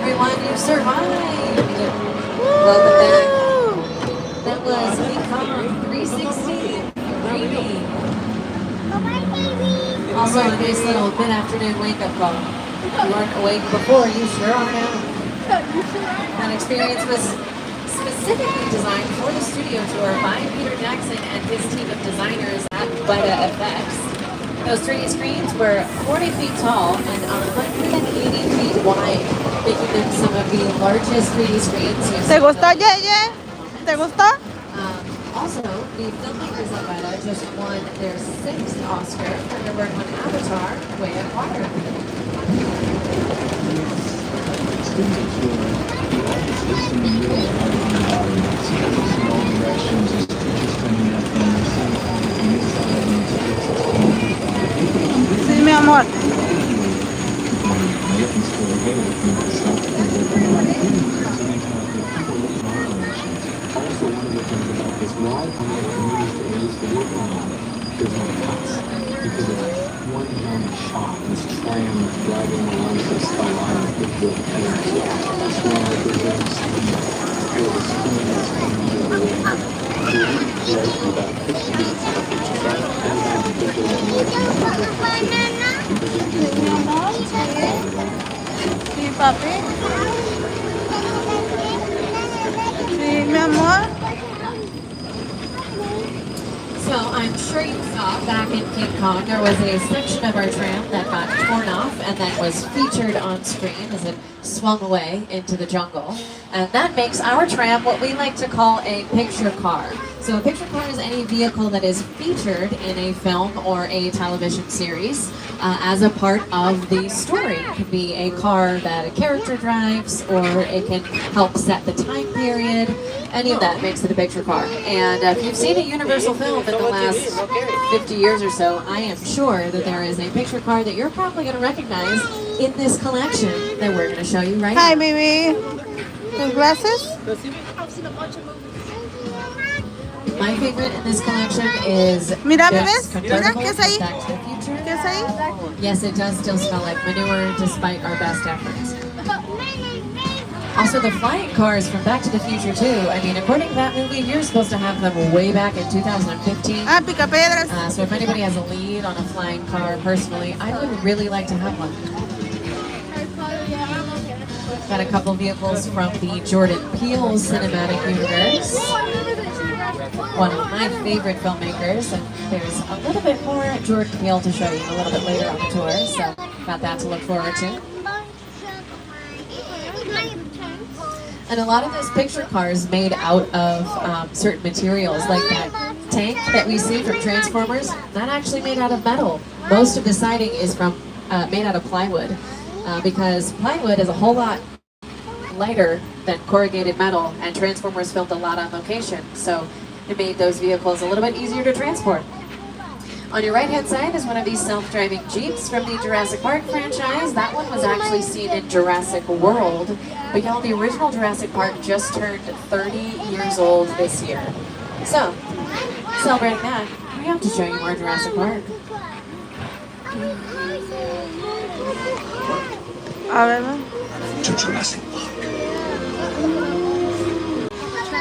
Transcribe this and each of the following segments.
everyone. You survived. Welcome back. That was King Kong 360 3D. Also a nice little mid-afternoon wake-up call. If you weren't awake before, you sure are now. That experience was specifically designed for the studio tour by Peter Jackson and his team of designers at Weta FX. Those 3D screens were 40 feet tall and 180 feet wide, making them some of the largest 3D screens you've ¿Te seen. gustó, Yeye? ¿Te gustó? Also, the filmmakers of Weta just won their 6th Oscar for their work on Avatar: Way of Water. Sí, mi amor. Sí, papi. Sí, mi amor. So I'm sure you saw back in King Kong, there was a section of our tram that got torn off and then was featured on screen as it swung away into the jungle. And that makes our tram what we like to call a picture car. So a picture car is any vehicle that is featured in a film or a television series as a part of the story. It could be a car that a character drives, or it can help set the time period. Any of that makes it a picture car. And if you've seen a Universal film in the last 50 years or so, I am sure that there is a picture car that you're probably going to recognize in this collection that we're going to show you right Hi, now. baby. Tus glasses? My favorite in this collection is Mira, this bebés. Mira, convertible ¿qué es ahí? from Back to the Future. ¿Qué es ahí? Yes, it does still smell like manure despite our best efforts. Also, the flying cars from Back to the Future too. I mean, according to that movie, you're supposed to have them way back in 2015. Ah, Picapedras. So if anybody has a lead on a flying car, personally, I would really like to have one. Got a couple vehicles from the Jordan Peele cinematic universe. One of my favorite filmmakers, and there's a little bit more Jordan Peele to show you a little bit later on the tour, so got that to look forward to. And a lot of those picture cars made out of certain materials, like that tank that we see from Transformers, not actually made out of metal. Most of the siding is from made out of plywood, because plywood is a whole lot lighter than corrugated metal, and Transformers filmed a lot on location, so it made those vehicles a little bit easier to transport. On your right-hand side is one of these self-driving Jeeps from the Jurassic Park franchise. That one was actually seen in Jurassic World, but y'all, the original Jurassic Park just turned 30 years old this year. So, celebrating that, we have to show you more Jurassic Park. A ver. To Jurassic Park.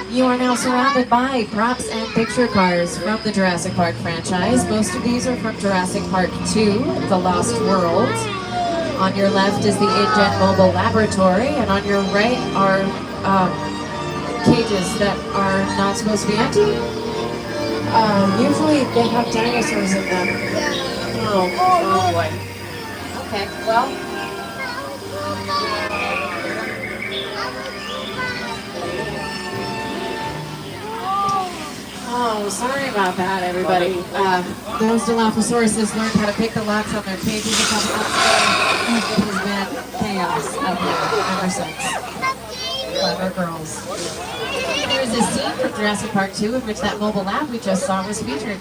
You are now surrounded by props and picture cars from the Jurassic Park franchise. Most of these are from Jurassic Park 2, The Lost World. On your left is the InGen Mobile Laboratory, and on your right are cages that are not supposed to be empty. Usually they have dinosaurs in them. Oh boy. Okay, well. Oh, sorry about that, everybody. Those Dilophosaurus learned how to pick the locks on their cages a couple months ago. It has been chaos out here ever since. Clever girls. There's a scene from Jurassic Park 2 in which that mobile lab we just saw was featured.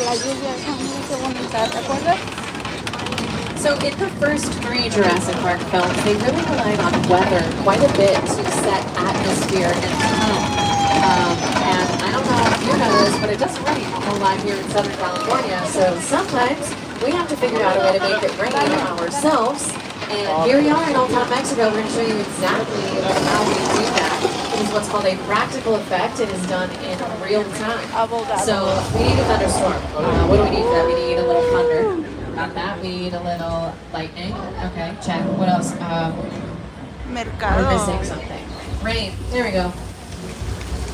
la lluvia, esa es que bonita, ¿te acuerdas? So in the first 3 Jurassic Park films, they really relied on weather quite a bit to set atmosphere and tone. And I don't know if you know this, but it doesn't rain a whole lot here in Southern California. So sometimes we have to figure out a way to make it rain ourselves. And here we are in Old Town Mexico. We're going to show you exactly how we do that. It is what's called a practical effect. It is done in real time. So we need a thunderstorm. What do we need for that? We need a little thunder. Got that. We need a little lightning. Okay, check. What else? We're missing something. Rain. There we go.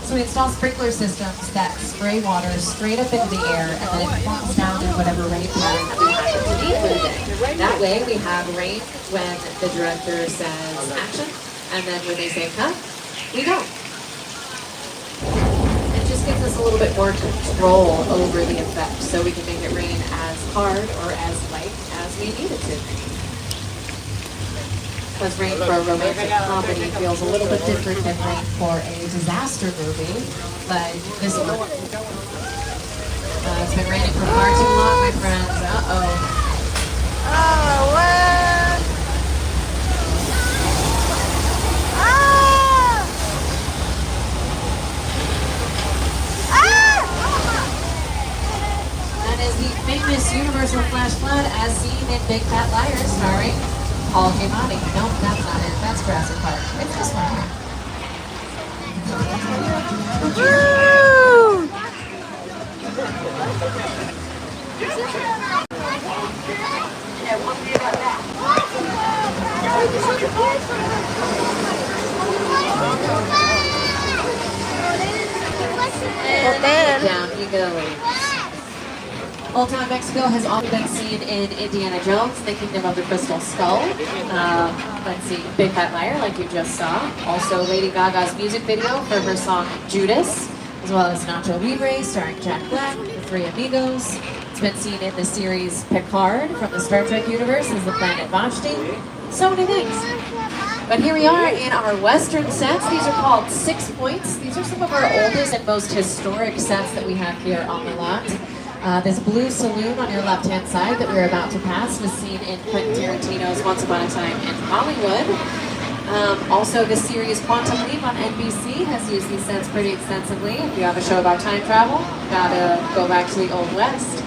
So we install sprinkler systems that spray water straight up into the air and then it falls down in whatever rain pattern that we happen to need for the day. That way we have rain when the director says action, and then when they say cut, we don't. It just gives us a little bit more control over the effect, so we can make it rain as hard or as light as we need it to. Because rain for a romantic comedy feels a little bit different than rain for a disaster movie, like this one. It's been raining for far too long, my friends. Uh-oh. Oh, what? Ah! Ah! That is the famous Universal Flash flood as seen in Big Fat Liar starring Paul Giamatti. Nope, that's not it. That's Jurassic Park. It's this one here. Woo! And down you go. Old Town Mexico has often been seen in Indiana Jones, The Kingdom of the Crystal Skull. Let's see, Big Fat Liar, like you just saw. Also, Lady Gaga's music video for her song Judas, as well as Nacho Libre, starring Jack Black, The Three Amigos. It's been seen in the series Picard from the Star Trek universe as the planet Vashti. So many things. But here we are in our Western sets. These are called 6 Points. These are some of our oldest and most historic sets that we have here on the lot. This blue saloon on your left-hand side that we're about to pass was seen in Quentin Tarantino's Once Upon a Time in Hollywood. Also, the series Quantum Leap on NBC has used these sets pretty extensively. If you have a show about time travel, gotta go back to the Old West.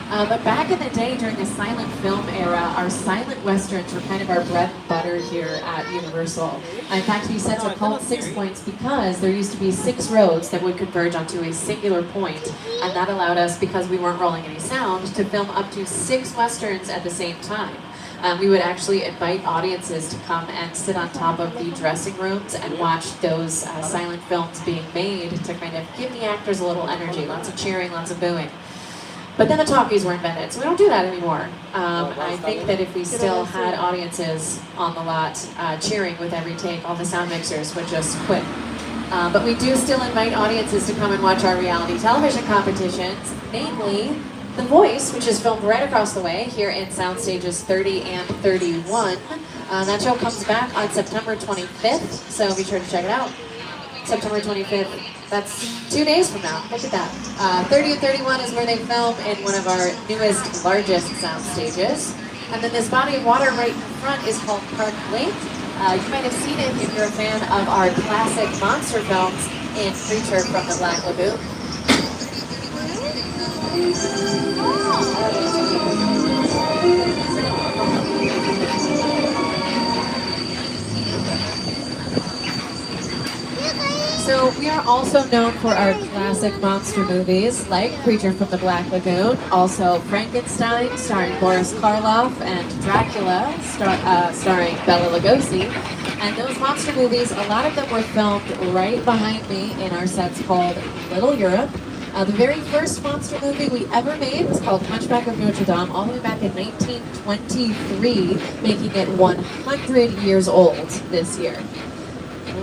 But back in the day, during the silent film era, our silent westerns were kind of our bread and butter here at Universal. In fact, these sets are called 6 Points because there used to be 6 roads that would converge onto a singular point, and that allowed us, because we weren't rolling any sound, to film up to 6 westerns at the same time. We would actually invite audiences to come and sit on top of the dressing rooms and watch those silent films being made to kind of give the actors a little energy, lots of cheering, lots of booing. But then the talkies were invented, so we don't do that anymore. I think that if we still had audiences on the lot cheering with every take, all the sound mixers would just quit. But we do still invite audiences to come and watch our reality television competitions, namely The Voice, which is filmed right across the way here in Sound Stages 30 and 31. That show comes back on September 25th, so be sure to check it out. September 25th. That's 2 days from now. Look at that. 30 and 31 is where they film in one of our newest, largest sound stages. And then this body of water right in front is called Park Lake. You might have seen it if you're a fan of our classic monster films in Creature from the Black Lagoon. So we are also known for our classic monster movies like Creature from the Black Lagoon, also Frankenstein starring Boris Karloff and Dracula starring Bela Lugosi. And those monster movies, a lot of them were filmed right behind me in our sets called Little Europe. The very first monster movie we ever made was called Hunchback of Notre Dame, all the way back in 1923, making it 100 years old this year.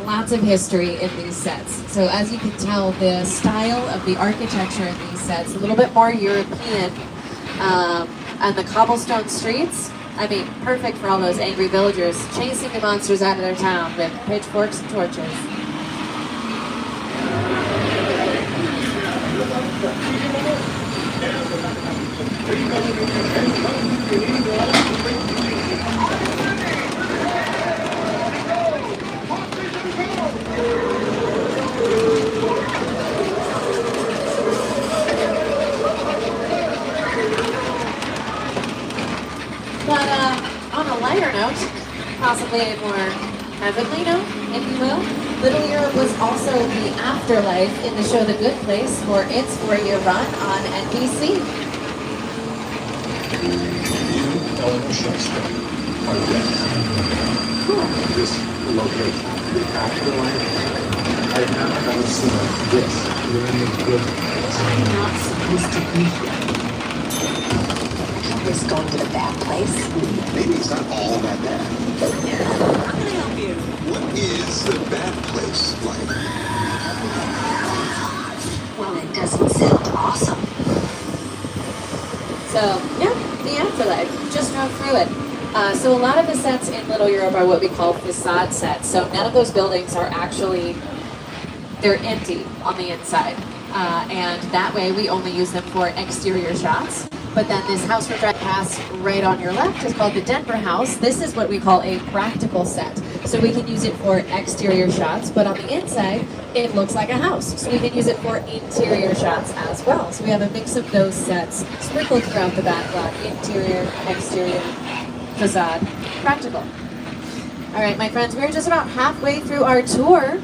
Lots of history in these sets. So as you can tell, the style of the architecture in these sets, a little bit more European, and the cobblestone streets, I mean, perfect for all those angry villagers chasing the monsters out of their town with pitchforks and torches. But on a lighter note, possibly a more heavenly note, if you will, Little Europe was also the afterlife in the show The Good Place for its 4-year run on NBC. You, Ellen Shakespeare, are guests. This location, the afterlife. I haven't seen this. You're in the good place. I'm not supposed to be here. He's going to the bad place. Maybe it's not all that bad. How can I help you? What is the bad place like? Well, it doesn't sound awesome. So, yeah, the afterlife. Just drove through it. So a lot of the sets in Little Europe are what we call facade sets. So none of those buildings are actually, they're empty on the inside. And that way we only use them for exterior shots. But then this house we're driving past right on your left is called the Denver House. This is what we call a practical set. So we can use it for exterior shots, but on the inside, it looks like a house. So we can use it for interior shots as well. So we have a mix of those sets sprinkled throughout the backlot: interior, exterior, facade, practical. All right, my friends, we're just about halfway through our tour.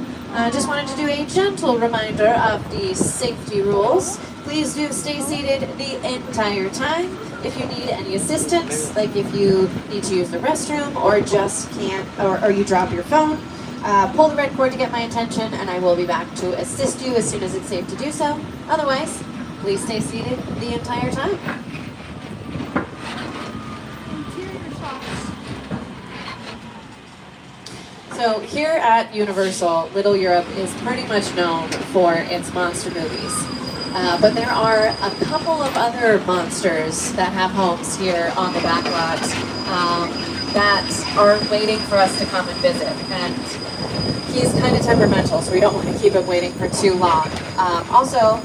Just wanted to do a gentle reminder of the safety rules. Please do stay seated the entire time. If you need any assistance, like if you need to use the restroom or just can't, or you drop your phone, pull the red cord to get my attention and I will be back to assist you as soon as it's safe to do so. Otherwise, please stay seated the entire time. So here at Universal, Little Europe is pretty much known for its monster movies. But there are a couple of other monsters that have homes here on the backlot that are waiting for us to come and visit. And he's kind of temperamental, so we don't want to keep him waiting for too long. Also,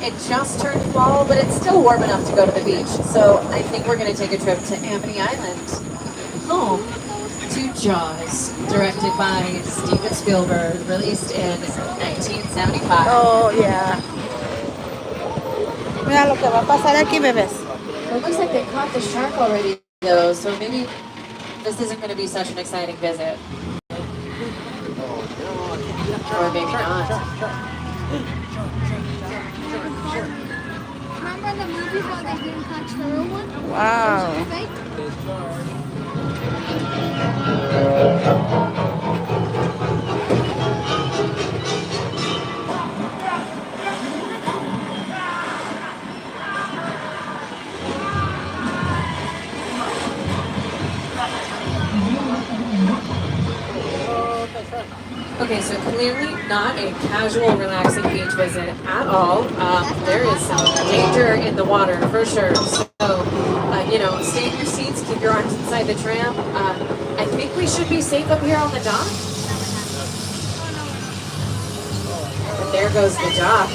it just turned fall, but it's still warm enough to go to the beach. So I think we're going to take a trip to Amity Island, home to Jaws, directed by Steven Spielberg, released in 1975. Oh, yeah. Mira lo que va a pasar aquí, bebés. It looks like they caught the shark already, though, so maybe this isn't going to be such an exciting visit. Or maybe not. Remember the movie how they didn't catch the real one? Wow. Fake? Okay, so clearly not a casual, relaxing beach visit at all. There is some danger in the water for sure. So, stay in your seats, keep your arms inside the tram. I think we should be safe up here on the dock. And there goes the dock.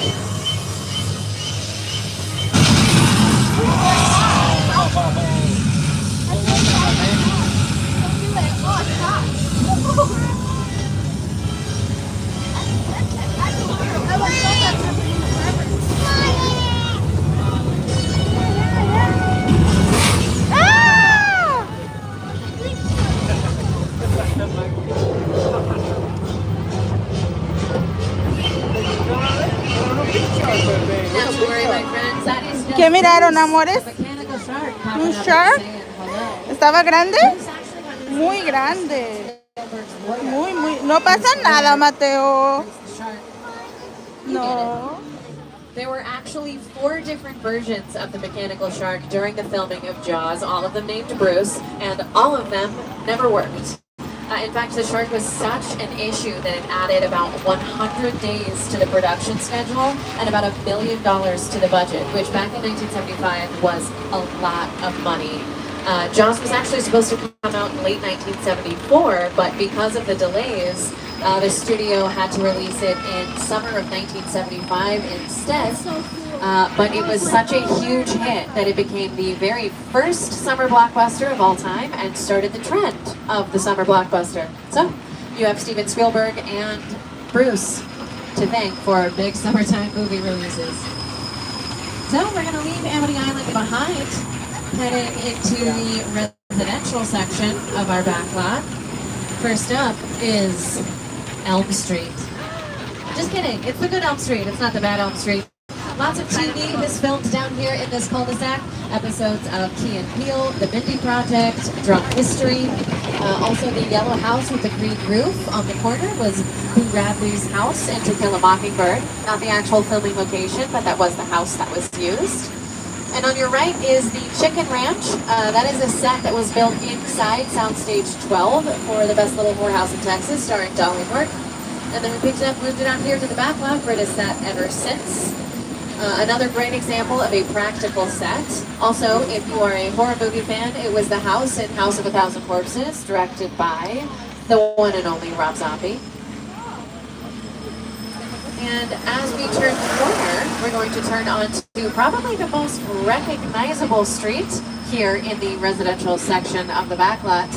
Not to worry, my friends. That is just ¿Qué miraron, amores? a mechanical shark ¿Un popping up shark? and saying hello. ¿Estaba grande? This actually went Muy grande. Spielberg's lawyer. Muy, muy. No pasa nada, Mateo. The shark. No. There were actually 4 different versions of the mechanical shark during the filming of Jaws, all of them named Bruce, and all of them never worked. In fact, the shark was such an issue that it added about 100 days to the production schedule and about $1 million to the budget, which back in 1975 was a lot of money. Jaws was actually supposed to come out in late 1974, but because of the delays, the studio had to release it in summer of 1975 instead. So cool. But it was such a huge hit that it became the very first summer blockbuster of all time and started the trend of the summer blockbuster. So you have Steven Spielberg and Bruce to thank for big summertime movie releases. So we're going to leave Amity Island behind, heading into the residential section of our back lot. First up is Elm Street. Just kidding, it's the good Elm Street, it's not the bad Elm Street. Lots of TV is filmed down here in this cul-de-sac. Episodes of Key and Peele, The Mindy Project, Drunk History. Also the yellow house with the green roof on the corner was Boo Radley's house in To Kill a Mockingbird. Not the actual filming location, but that was the house that was used. And on your right is the Chicken Ranch. That is a set that was built inside Soundstage 12 for The Best Little Whorehouse in Texas, starring Dolly Parton. And then we picked it up, moved it out here to the back lot where it is sat ever since. Another great example of a practical set. Also, if you are a horror movie fan, it was the house in House of a Thousand Corpses, directed by the one and only Rob Zombie. And as we turn the corner, we're going to turn on to probably the most recognizable street here in the residential section of the back lot.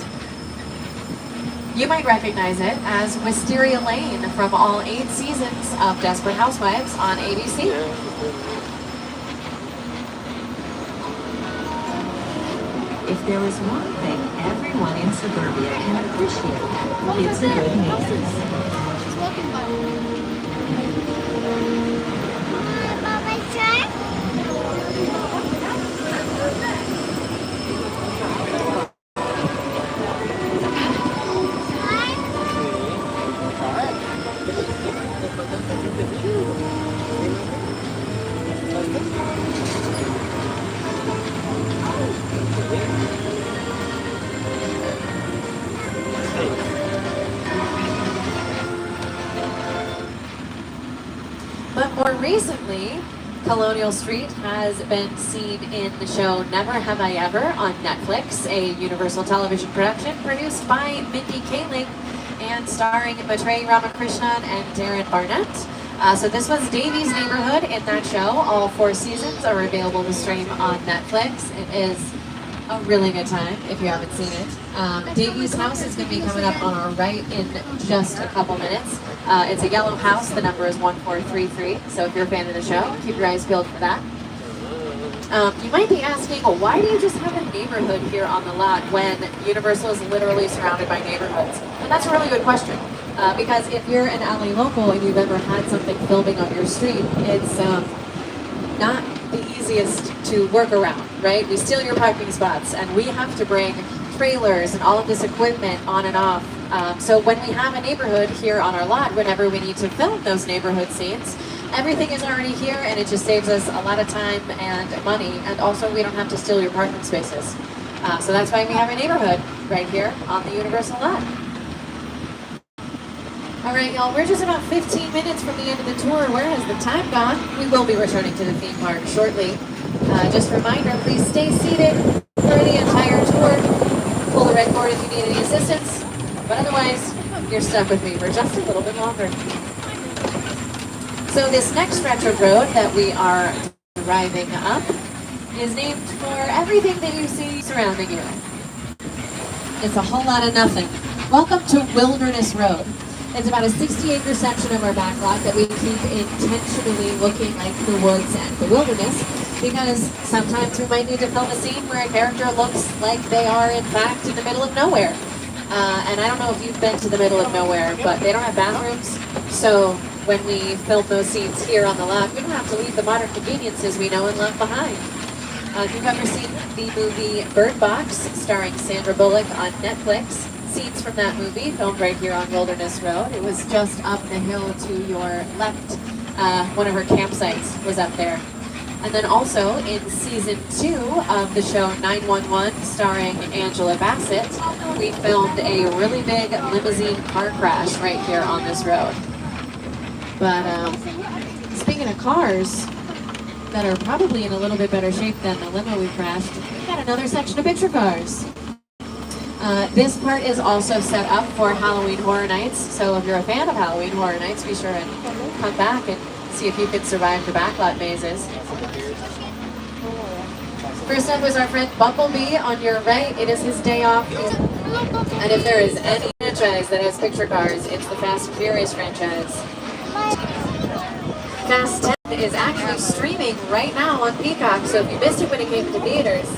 You might recognize it as Wisteria Lane from all 8 seasons of Desperate Housewives on ABC. If there is one thing everyone in suburbia can appreciate, it's a good neighbor. She's walking by. Mom, my turn? But more recently, Colonial Street has been seen in the show Never Have I Ever on Netflix, a Universal Television production produced by Mindy Kaling and starring Maitrey Ramakrishnan and Darren Barnett. So this was Davy's neighborhood in that show. All 4 seasons are available to stream on Netflix. It is a really good time if you haven't seen it. Davy's house is going to be coming up on our right in just a couple minutes. It's a yellow house. The number is 1433. So if you're a fan of the show, keep your eyes peeled for that. You might be asking, well, why do you just have a neighborhood here on the lot when Universal is literally surrounded by neighborhoods? And that's a really good question. Because if you're an LA local and you've ever had something filming on your street, it's not the easiest to work around, right? We steal your parking spots and we have to bring trailers and all of this equipment on and off. So when we have a neighborhood here on our lot, whenever we need to film those neighborhood scenes, everything is already here and it just saves us a lot of time and money, and also we don't have to steal your parking spaces. So that's why we have a neighborhood right here on the Universal lot. All right, y'all, we're just about 15 minutes from the end of the tour. Where has the time gone? We will be returning to the theme park shortly. Just a reminder, please stay seated for the entire tour. Pull the red cord if you need any assistance. But otherwise, you're stuck with me for just a little bit longer. So this next stretch of road that we are driving up is named for everything that you see surrounding you. It's a whole lot of nothing. Welcome to Wilderness Road. It's about a 60-acre section of our back lot that we keep intentionally looking like the woods and the wilderness, because sometimes we might need to film a scene where a character looks like they are in fact in the middle of nowhere. And I don't know if you've been to the middle of nowhere, but they don't have bathrooms, so when we film those scenes here on the lot, we don't have to leave the modern conveniences we know and love behind. If you've ever seen the movie Bird Box, starring Sandra Bullock on Netflix, scenes from that movie filmed right here on Wilderness Road. It was just up the hill to your left. One of her campsites was up there. And then also in season 2 of the show 911, starring Angela Bassett, we filmed a really big limousine car crash right here on this road. But speaking of cars, that are probably in a little bit better shape than the limo we crashed, we've got another section of picture cars. This part is also set up for Halloween Horror Nights, so if you're a fan of Halloween Horror Nights, be sure and come back and see if you can survive the backlot mazes. First up is our friend Bumblebee on your right. It is his day off. And if there is any franchise that has picture cars, it's the Fast and Furious franchise. Fast 10 is actually streaming right now on Peacock, so if you missed it when it came to theaters,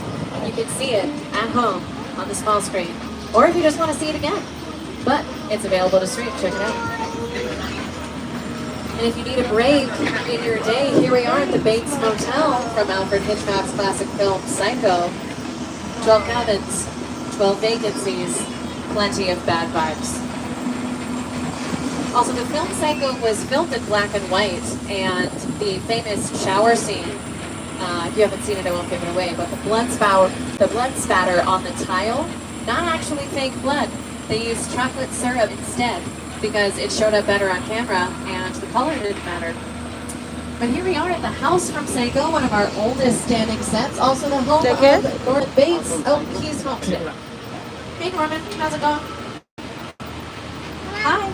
you can see it at home on the small screen. Or if you just want to see it again. But it's available to stream, check it out. And if you need a break in your day, here we are at the Bates Motel from Alfred Hitchcock's classic film Psycho. 12 cabins, 12 vacancies, plenty of bad vibes. Also, the film Psycho was filmed in black and white, and the famous shower scene, if you haven't seen it, I won't give it away, but the blood spatter on the tile, not actually fake blood. They used chocolate syrup instead because it showed up better on camera and the color didn't matter. But here we are at the house from Psycho, one of our oldest standing sets, also the home of Norman Bates. Oh, he's home today. Hey Norman, how's it going? Hi.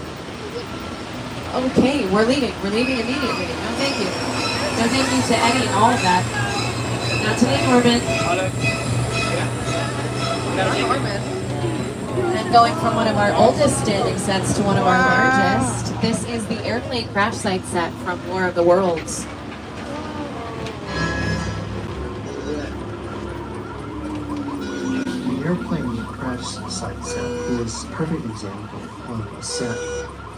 Okay, we're leaving immediately. No thank you. No thank you to editing all of that. Not today, Norman. And going from one of our oldest standing sets to one of our largest, this is the airplane crash site set from War of the Worlds. The airplane crash site set is a perfect example of a set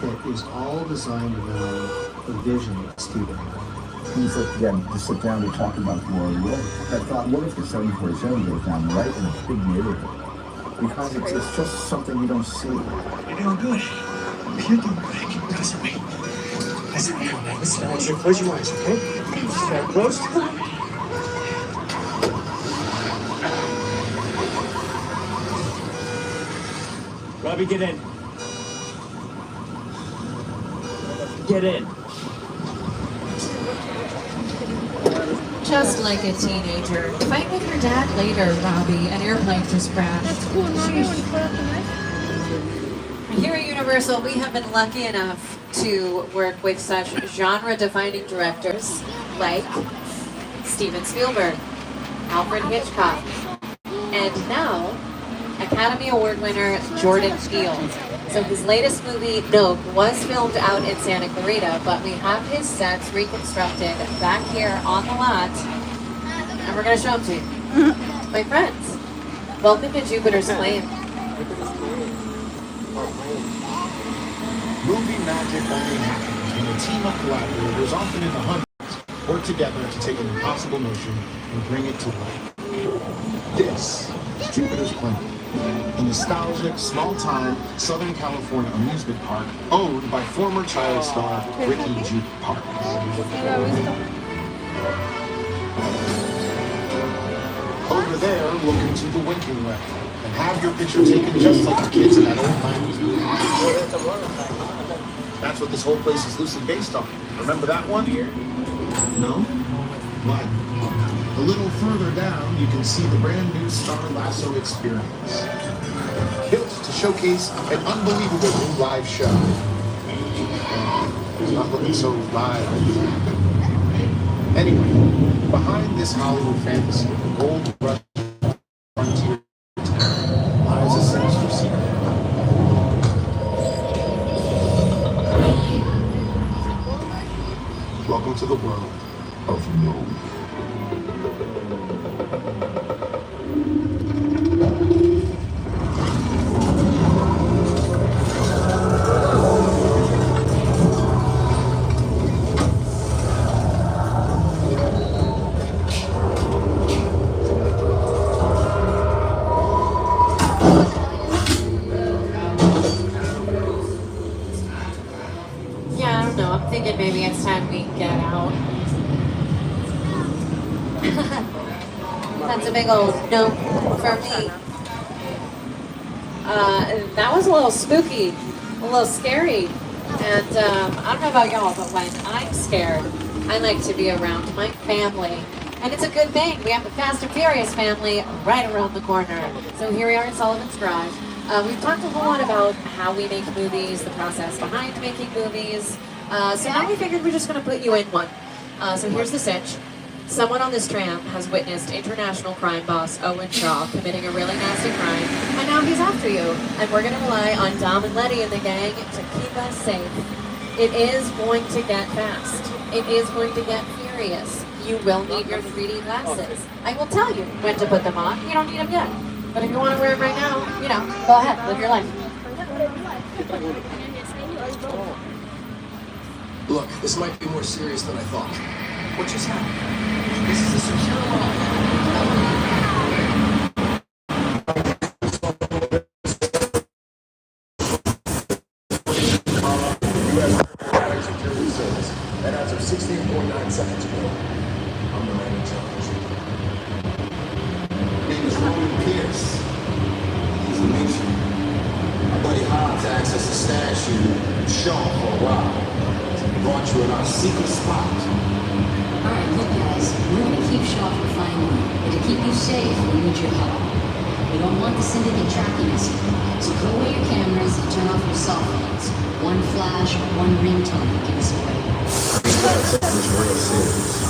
that is all designed around the vision of Stephen. When you first began to sit down to talk about War of the Worlds, I thought, what if the 747 goes down right in a big neighborhood? Because it's just something you don't see. You're doing good. You're doing good. Listen, wait. Listen, listen. I want you to close your eyes, okay? Close. Robbie, get in. Get in. Just like a teenager. Fight with your dad later, Robbie. An airplane just crashed. Here at Universal, we have been lucky enough to work with such genre-defining directors like Steven Spielberg, Alfred Hitchcock, and now Academy Award winner Jordan Peele. So his latest movie, Nope, was filmed out in Santa Clarita, but we have his sets reconstructed back here on the lot, and we're going to show them to you. My friends, welcome to Jupiter's Claim. Movie magic only happens when a team of collaborators, often in the hundreds, work together to take an impossible notion and bring it to life. This is Jupiter's Claim, a nostalgic, small-time Southern California amusement park owned by former child star Ricky Juke Park. Over there, look into the winking well and have your picture taken just like the kids in that old 90s movie. That's what this whole place is loosely based on. Remember that one? No? But a little further down, you can see the brand new Star Lasso experience. Built to showcase an unbelievable new live show. It's not looking so live. Anyway, behind this Hollywood fantasy, the gold rush frontier lies a sinister secret. Welcome to the world of No. Yeah, I don't know. I'm thinking maybe it's time we get out. That's a big old no for me. That was a little spooky, a little scary. And I don't know about y'all, but when I'm scared, I like to be around my family. And it's a good thing. We have the Fast and Furious family right around the corner. So here we are in Sullivan's Garage. We've talked a whole lot about how we make movies, the process behind making movies. So now we figured we're just going to put you in one. So here's the cinch. Someone on this tram has witnessed international crime boss Owen Shaw committing a really nasty crime, and now he's after you. And we're going to rely on Dom and Letty and the gang to keep us safe. It is going to get fast. It is going to get furious. You will need your 3D glasses. I will tell you when to put them on. You don't need them yet. But if you want to wear them right now, you know, go ahead, live your life. Look, this might be more serious than I thought. What just happened? This is a secure line. Security service. And as of 16.9 seconds ago, I'm the man in charge. His name is Roman Pierce. He's a nation. My buddy Hobbs asked us to stash you Shaw for a while. Brought you in our secret spot. Alright, look guys, we're gonna keep Shaw from finding you. But to keep you safe, we need your help. We don't want the syndicate tracking us. So put away your cameras and turn off your cell phones. One flash or one ringtone will give us away. This is real serious.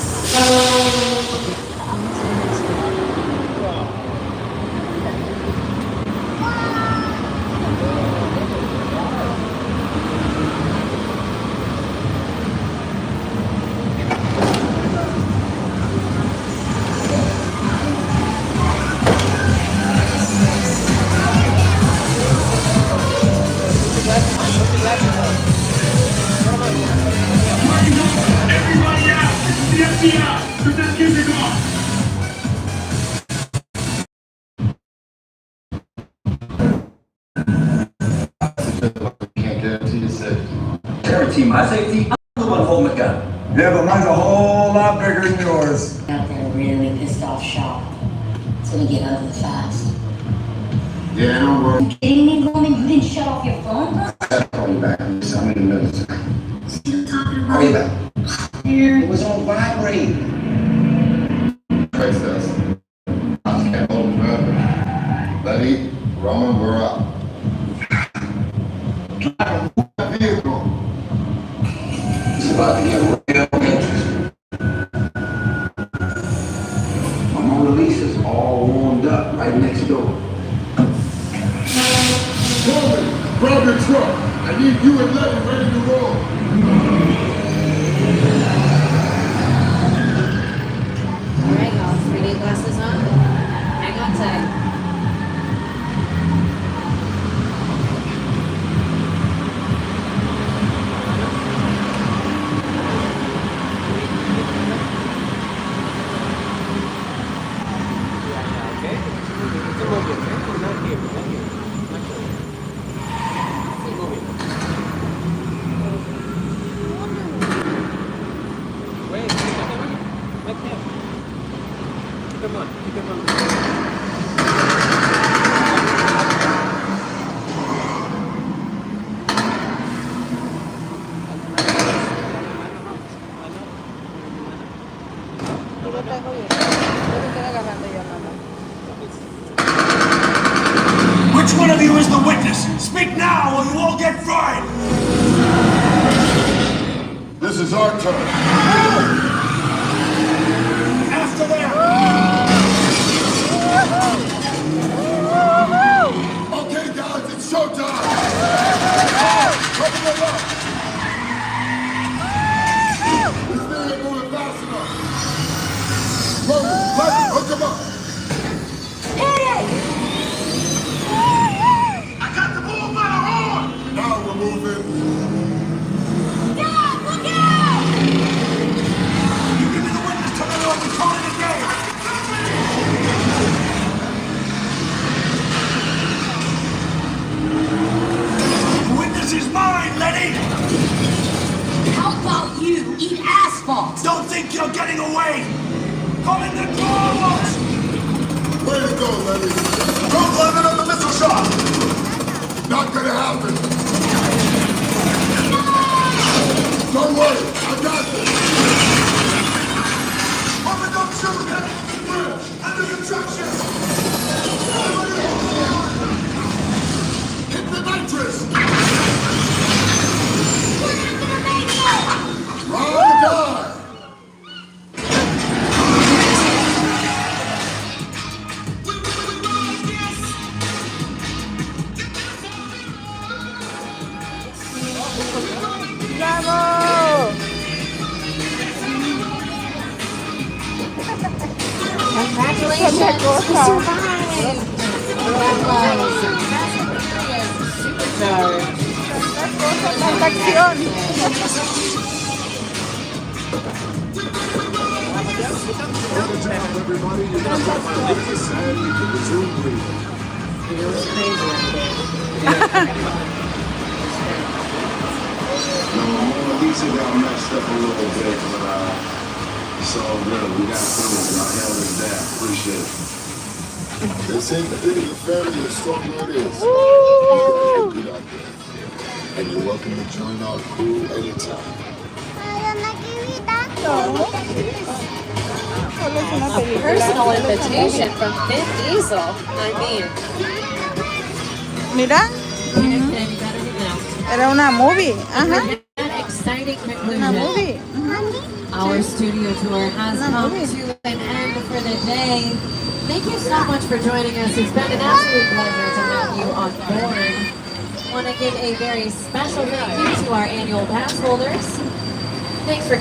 Guarantee my safety. I'm the one holding the gun. Yeah, but mine's a whole lot bigger than yours. Out there really pissed off Shaw. It's gonna get ugly fast. Yeah, don't worry. Are you kidding me, Roman? You didn't shut off your phone, bro? I'll call you back. I'm in the middle. Still talking Call you about back. here. It was on vibrate. Trace us. I can't hold it forever. Letty, Roman, we're up. Vehicle. It's about to get real interesting. My Mona Lisa's all warmed up right next door. Roman, grab your truck. I need you and Letty ready to roll. Alright, y'all, 3D glasses on. Hang on tight. Which one of you is the witness? Speak now or you all get fried! This is our turn. After them! Okay, guys, it's showtime. Open it up. This thing ain't moving fast enough. Roman, Letty, hook him up. I got the bull by the horn! Now we're moving. Dad, look out! Bravo! Congratulations, you survived! That was Supercharged. Tanta acción. Good job, everybody. You got that focus and you can resume breathing. It was crazy out there. No, Mona Lisa got messed up a little bit, but it's all good. We got through it. Y'all held us down. Appreciate it. They say the bigger the family, the stronger it is. Woo! Good out there. And you're welcome to join our crew anytime. A personal invitation from Vin Diesel. I mean, Mira, can't get any better than that. era una movie. Ajá, An exciting una conclusion. movie. Our studio tour has come to an end for the day. Thank you so much for joining us. It's been an absolute pleasure to have you on board. Want to give a very special thank you to our annual pass holders. Thanks for